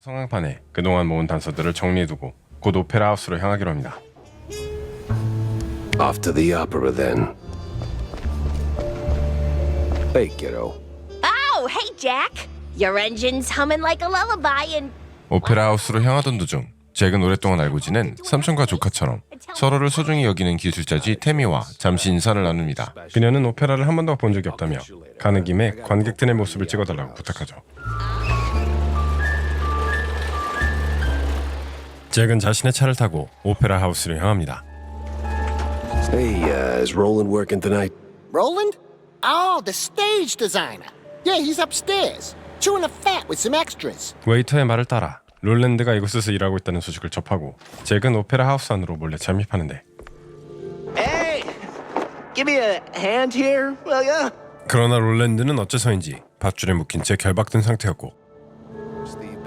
성황판에 그동안 모은 단서들을 정리해두고 곧 오페라 하우스로 향하기로 합니다. Off to the opera then. Hey, kiddo. Oh, hey, Jack. Your engine's humming like a lullaby and... 오페라 하우스로 향하던 도중 잭은 오랫동안 알고 지낸 삼촌과 조카처럼 서로를 소중히 여기는 기술자지 태미와 잠시 인사를 나눕니다. 그녀는 오페라를 한 번도 본 적이 없다며 가는 김에 관객들의 모습을 찍어달라고 부탁하죠. 잭은 자신의 차를 타고 오페라 하우스를 향합니다. Hey, is Roland working tonight? Roland? Oh, the stage designer. Yeah, he's upstairs, chewing a fat with some extras. 웨이터의 말을 따라 롤랜드가 이곳에서 일하고 있다는 소식을 접하고 잭은 오페라 하우스 안으로 몰래 잠입하는데 Hey, give me a hand here, will ya? 그러나 롤랜드는 어째서인지 밧줄에 묶인 채 결박된 상태였고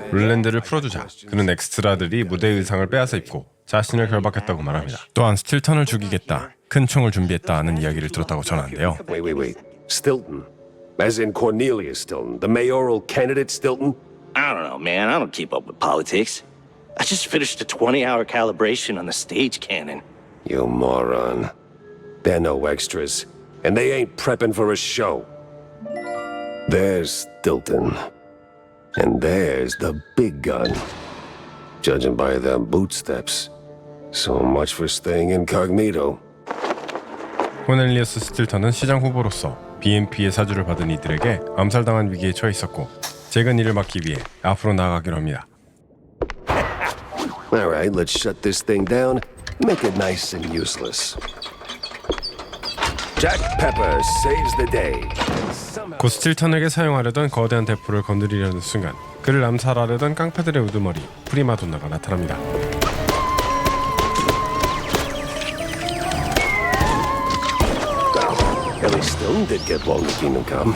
롤랜드를 풀어주자 그는 엑스트라들이 무대 의상을 빼앗아 입고 자신을 결박했다고 말합니다. 또한 스틸턴을 죽이겠다, 큰 총을 준비했다는 이야기를 들었다고 전하는데요. Wait. Stilton. As in Cornelius Stilton, the mayoral candidate Stilton? I don't know, man. I don't keep up with politics. I just finished a 20-hour calibration on the stage cannon. You moron. They're no extras, and they ain't prepping for a show. There's Stilton. And there's the big gun. Judging by them boot steps. So much for staying incognito. 코넬리어스 스틸턴은 시장 후보로서 BNP의 사주를 받은 이들에게 암살당한 위기에 처해 있었고 잭은 이를 막기 위해 앞으로 나아가기로 합니다. All right, let's shut this thing down. Make it nice and useless. Jack Pepper saves the day. 곧 스틸턴에게 사용하려던 거대한 대포를 건드리려는 순간 그를 암살하려던 깡패들의 우두머리 프리마돈나가 나타납니다. Ellie Stilton did get blown to Kingdom Come.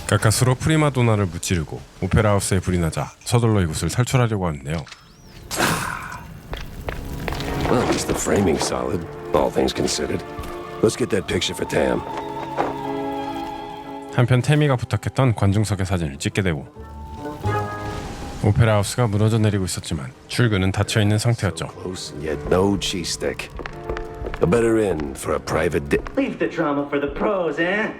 가까스로 프리마돈나를 무찌르고 오페라 하우스에 불이 나자 서둘러 이곳을 탈출하려고 하는데요. Well, at least the framing's solid, all things considered. Let's get that picture for Tam. 한편 태미가 부탁했던 관중석의 사진을 찍게 되고 오페라 하우스가 무너져 내리고 있었지만 출구는 닫혀있는 상태였죠. Close and yet no cheese stick. A better inn for a private Leave the drama for the pros, eh?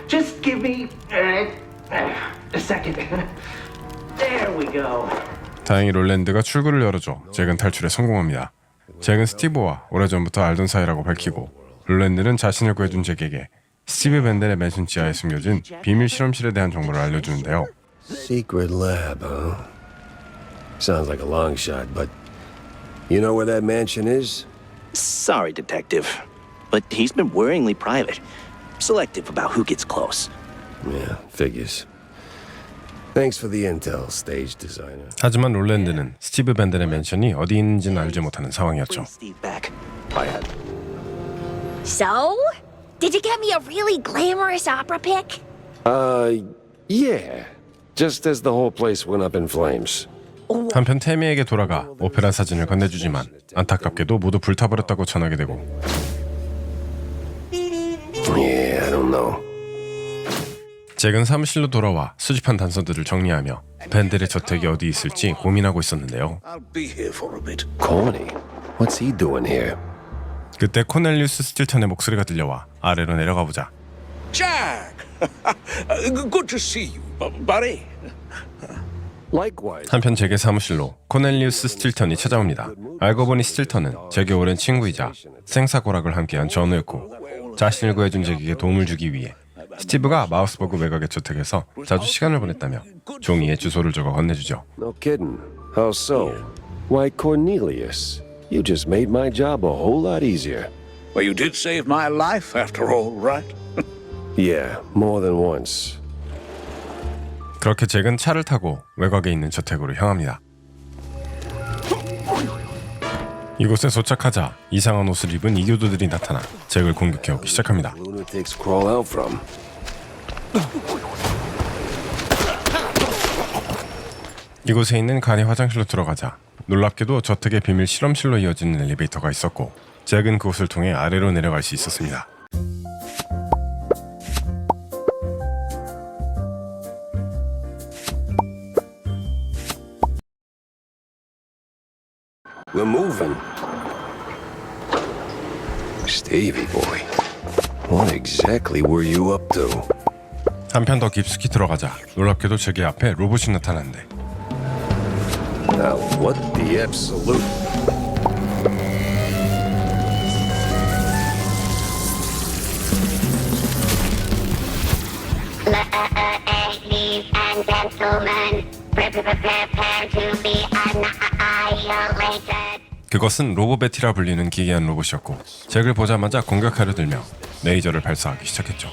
Just give me a second. There we go. 다행히 롤랜드가 출구를 열어줘 잭은 탈출에 성공합니다. 잭은 스티브와 오래전부터 알던 사이라고 밝히고 롤랜드는 자신을 구해준 잭에게 스티브 밴델의 맨션 지하에 숨겨진 비밀 실험실에 대한 정보를 알려주는데요. secret lab, huh? Sounds like a long shot, but you know where that mansion is? Sorry, detective, but he's been worryingly private, selective about who gets close. Yeah, figures. Thanks for the intel, stage designer. 하지만 롤랜드는 스티브 밴델의 맨션이 어디 있는지는 알지 못하는 상황이었죠. Bring Steve back. I had. So? Did you get me a really glamorous opera pic? Yeah. Just as the whole place went up in flames. 한편 태미에게 돌아가 오페라 사진을 건네주지만 안타깝게도 모두 불타버렸다고 전하게 되고 Yeah, I don't know. 잭은 사무실로 돌아와 수집한 단서들을 정리하며 밴델의 저택이 어디 있을지 고민하고 있었는데요. I'll be here for a bit. Corny. What's he doing here? 그때 코넬리우스 스틸턴의 목소리가 들려와 아래로 내려가 보자 Jack! Good to see you, buddy. Likewise. 한편 잭의 사무실로 코넬리우스 스틸턴이 찾아옵니다. 알고 보니 스틸턴은 잭의 오랜 친구이자 생사고락을 함께한 전우였고 자신을 구해준 잭에게 도움을 주기 위해 스티브가 마우스버그 외곽의 저택에서 자주 시간을 보냈다며 종이에 주소를 적어 건네주죠. No kidding. How so? Why, Cornelius, you just made my job a whole lot easier. Well, you did save my life after all, right? Yeah, more than once. 그렇게 잭은 차를 타고 외곽에 있는 저택으로 향합니다. 이곳에 도착하자 이상한 옷을 입은 이교도들이 나타나 잭을 공격해오기 시작합니다. Lunatics crawl out from. 이곳에 있는 간이 화장실로 들어가자 놀랍게도 저택의 비밀 실험실로 이어지는 엘리베이터가 있었고 잭은 그곳을 통해 아래로 내려갈 수 있었습니다. we're moving. Stevie boy, what exactly were you up to? 한편 더 깊숙이 들어가자 놀랍게도 제게 앞에 로봇이 나타났는데 Now, what the absolute? Ladies and gentlemen, prepare to be annihilated. 그것은 로보베티라 불리는 기괴한 로봇이었고 잭을 보자마자 공격하려 들며 레이저를 발사하기 시작했죠.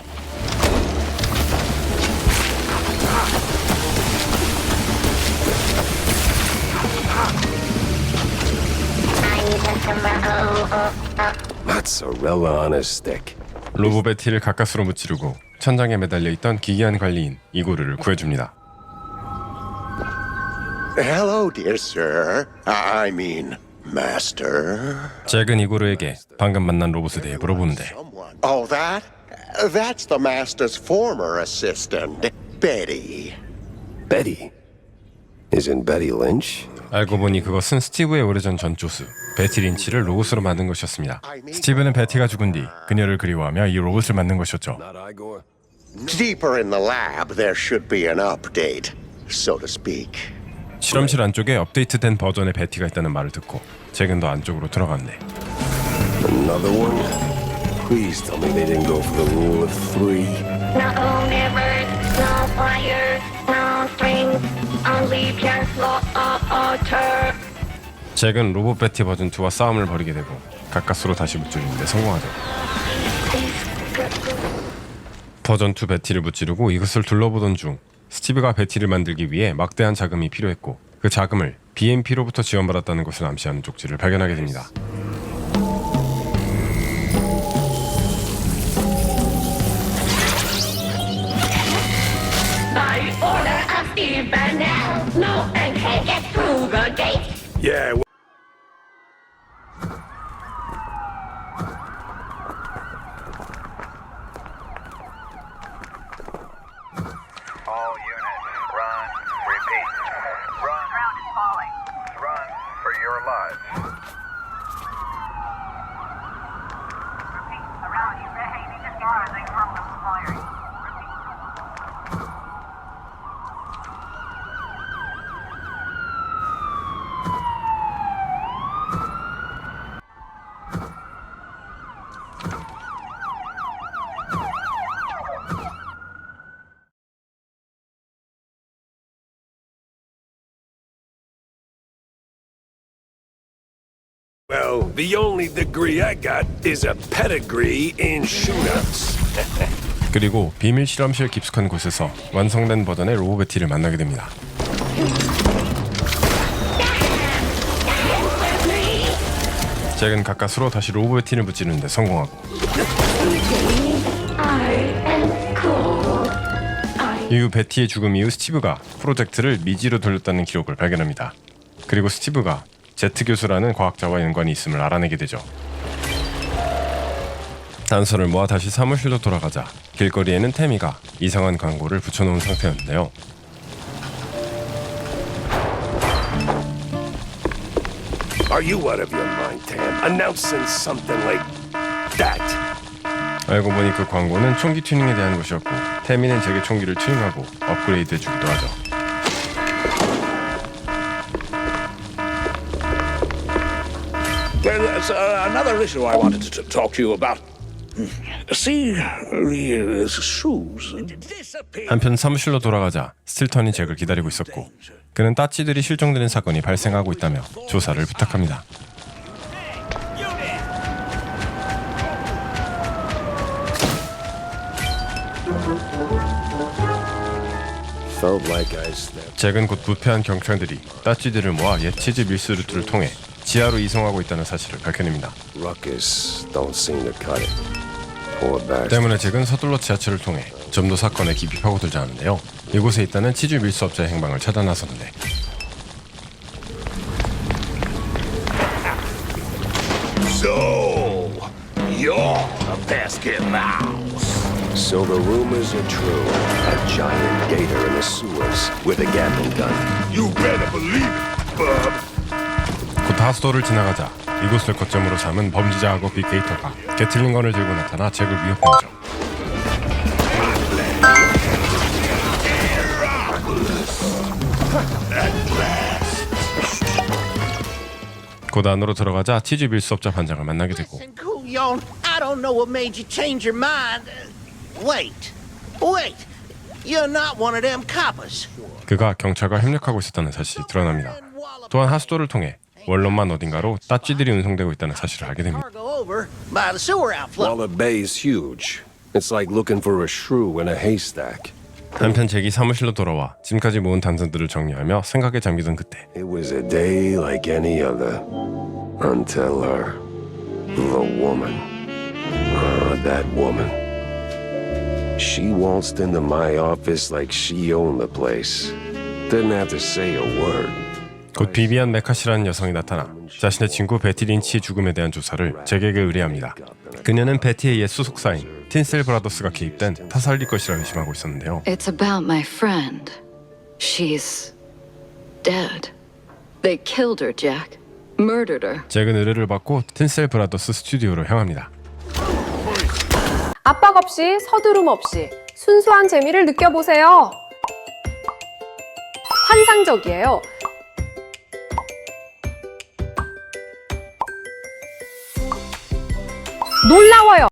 Mozzarella on a stick. 로보베티를 가까스로 무찌르고 천장에 매달려 있던 기괴한 관리인 이고르를 구해줍니다. Hello, dear sir. I mean, master. 잭은 이고르에게 방금 만난 로봇에 대해 물어보는데 Oh, that's the master's former assistant, Betty. Betty. Isn't Betty Lynch? 알고 보니 그것은 스티브의 오래전 전조수 베티 린치를 로봇으로 만든 것이었습니다. 스티브는 베티가 죽은 뒤 그녀를 그리워하며 이 로봇을 만든 것이었죠. Not Igor. Deeper in the lab, there should be an update, so to speak. 실험실 안쪽에 업데이트된 버전의 베티가 있다는 말을 듣고 잭은 더 안쪽으로 들어갔네. Another one? Please tell me they didn't go for the rule of three. No mirrors, no fire, no strings, only pure slaughter. 잭은 로봇 베티 버전 2와 싸움을 벌이게 되고 가까스로 다시 무찌르는데 성공하죠. 버전 2 베티를 무찌르고 이것을 둘러보던 중 스티브가 베티를 만들기 위해 막대한 자금이 필요했고 그 자금을 BMP로부터 지원받았다는 것을 암시하는 쪽지를 발견하게 됩니다. By order of Steve Van Nell, no one can get through the gate. Yeah. All units, run, repeat. Run. Ground is falling. Run for your lives. Repeat, around you, behaving disguising from the firing. Repeat. Well, the only degree I got is a pedigree in shootouts. 그리고 비밀 실험실 깊숙한 곳에서 완성된 버전의 로봇 베티를 만나게 됩니다. 잭은 가까스로 다시 로봇 베티를 무찌르는데 성공하고 이후 베티의 죽음 이후 스티브가 프로젝트를 미지로 돌렸다는 기록을 발견합니다. 그리고 스티브가 제트 교수라는 과학자와 연관이 있음을 알아내게 되죠. 단서를 모아 다시 사무실로 돌아가자 길거리에는 태미가 이상한 광고를 붙여놓은 상태였는데요. Are you out of your mind, Tam? Announcing something like that? 알고 보니 그 광고는 총기 튜닝에 대한 것이었고 태미는 제게 총기를 튜닝하고 업그레이드해주기도 하죠. Well, there's another issue I wanted to talk to you about. See the shoes disappear. 한편 사무실로 돌아가자 스틸턴이 잭을 기다리고 있었고 그는 따찌들이 실종되는 사건이 발생하고 있다며 조사를 부탁합니다. Felt like I snapped. 잭은 곧 부패한 경찰들이 따찌들을 모아 옛 치즈 밀스 루트를 통해 지하로 이송하고 있다는 사실을 밝혀냅니다. Ruckus don't seem to cut it. Poor bastard. 때문에 잭은 서둘러 지하철을 통해 좀 더 사건에 깊이 파고들자 하는데요. 이곳에 있다는 치즈 밀수 업자의 행방을 찾아 나섰는데 So, you're a Baskin Mouse. So the rumors are true. A giant gator in the sewers with a Gatling gun. You better believe it, bub. 곧 하수도를 지나가자 이곳을 거점으로 삼은 범죄자하고 빅게이터가 게틀링건을 들고 나타나 잭을 위협해오죠. 곧 안으로 들어가자 치즈 밀수업자 반장을 만나게 되고 Couillon, I don't know what made you change your mind. Wait. You're not one of them coppers. 그가 경찰과 협력하고 있었다는 사실이 드러납니다. 또한 하수도를 통해 원룸만 어딘가로 따쥐들이 운송되고 있다는 사실을 알게 됩니다. Cargo over by the sewer outflow. Wallet Bay's huge. It's like looking for a shrew in a haystack. 한편 잭이 사무실로 돌아와 지금까지 모은 단서들을 정리하며 생각에 잠기던 그때 It was a day like any other. Until her. The woman. That woman. She waltzed into my office like she owned the place. Didn't have to say a word. 곧 비비안 메카시라는 여성이 나타나 자신의 친구 베티 린치의 죽음에 대한 조사를 잭에게 의뢰합니다. 그녀는 베티의 옛 소속사인 틴셀 브라더스가 개입된 타살일 것이라 의심하고 있었는데요. It's about my friend. She's dead. They killed her, Jack. Murdered her. 잭은 의뢰를 받고 틴셀 브라더스 스튜디오로 향합니다. 압박 없이 서두름 없이 순수한 재미를 느껴보세요. 환상적이에요. 놀라워요.